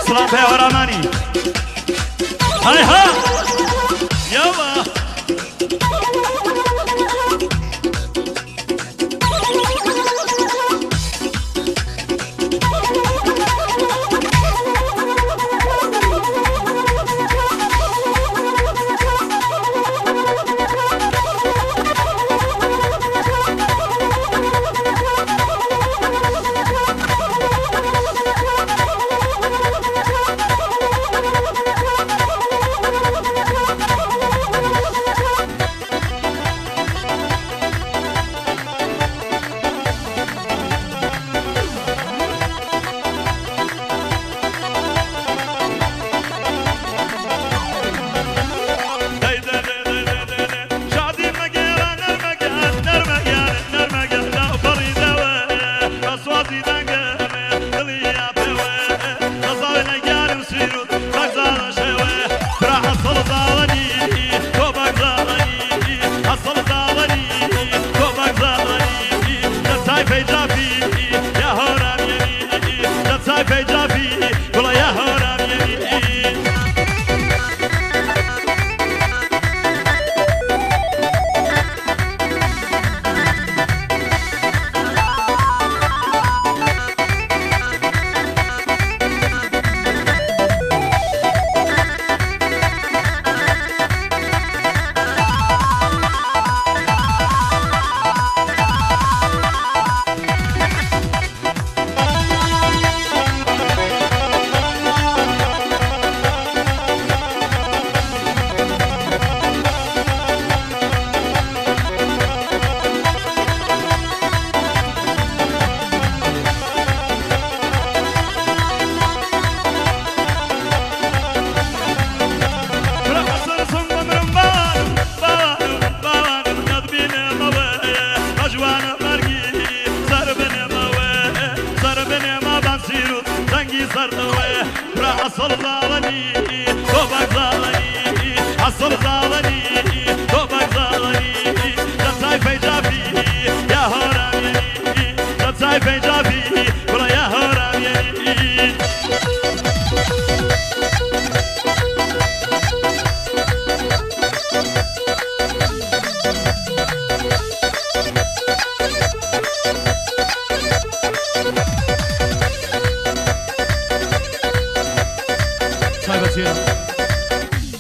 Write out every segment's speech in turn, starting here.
سلام پیارامانی های ها یاوا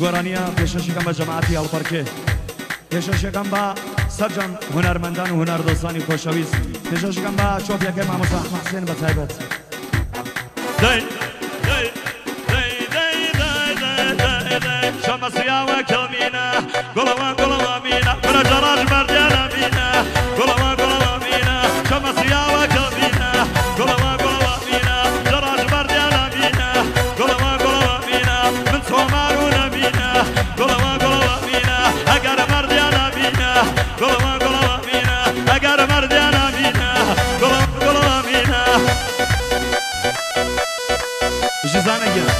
گۆرانیە پێشەشەکەم بە جەماعەتی هەڵپەرکێ پێشەشەکەم بە سەرجەم هونەرمەندان و هونەردۆستانی خۆشەویست پێشەشەکەم بە چۆپیەکەی مامۆستا ئەحمەد حوسێن بە تایبەت شەمەسیاوە کەڵمینە گوڵەوە گوڵەوە مینە برە جەڕاژ مەردیانە مینە گوڵەوە گوڵەوە مینە شەمەسیاوە کەڵمینە گوڵەوە گوڵەوە مینە جەڕاژ مەردیانە مینە گوڵەوە گوڵەوە مینە من تۆمار و نەمینە گوڵەوە گوڵەوە مینە ئەگەر مەردیانە مینە گوڵەوە گوڵەوە مینە ئەگەر مەردیانە مینە گوڵەوە گوڵەوە مینە ژیزانە گیرە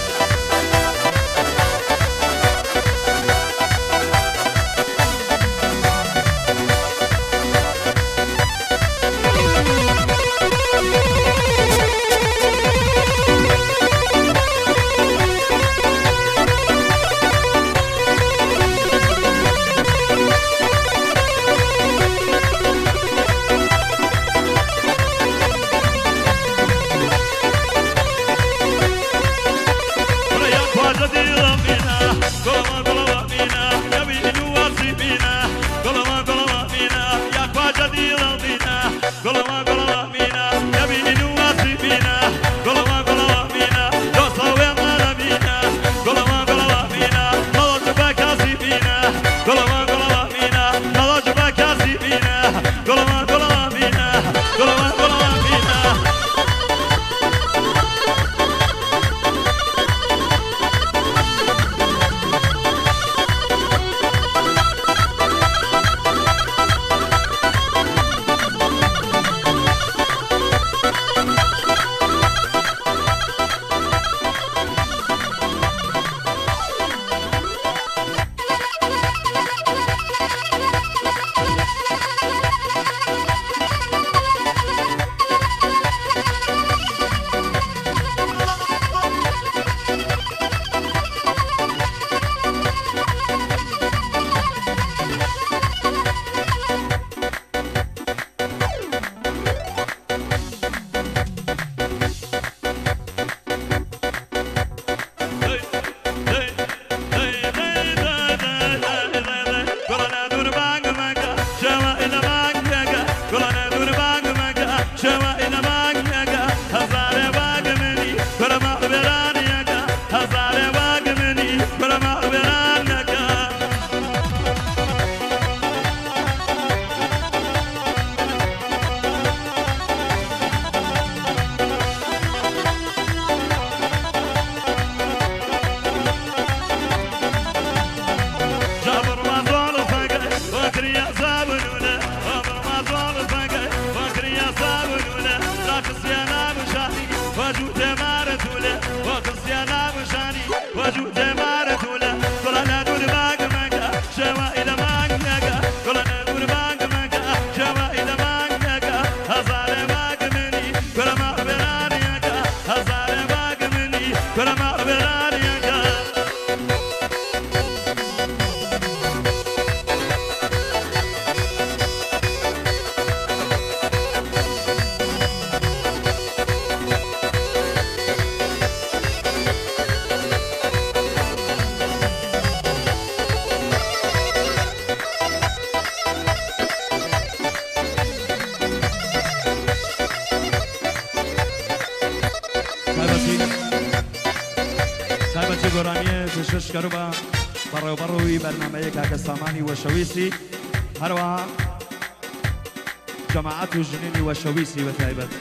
صابنونه عمر ما زال فنگه فکریا صابنونه لا کسیانا مشانی وجود مارتونه وکسیانا مشانی وجود مارتونه کلنا دور باگ منگه شوا إلى مانگه کلنا دور باگ منگه شوا إلى مانگه هزار باگ منی کلما برانیگه هزار باگ منی کلما برانیگه سایبەتی گۆرانیە پێشکەشکەر بە بەڕێوەبەڕەوەی بەرنامەیە کاکە سامانی وەشەویستی هەروەها جەماعەت و ژنێنی وەشەویستی بە تایبەت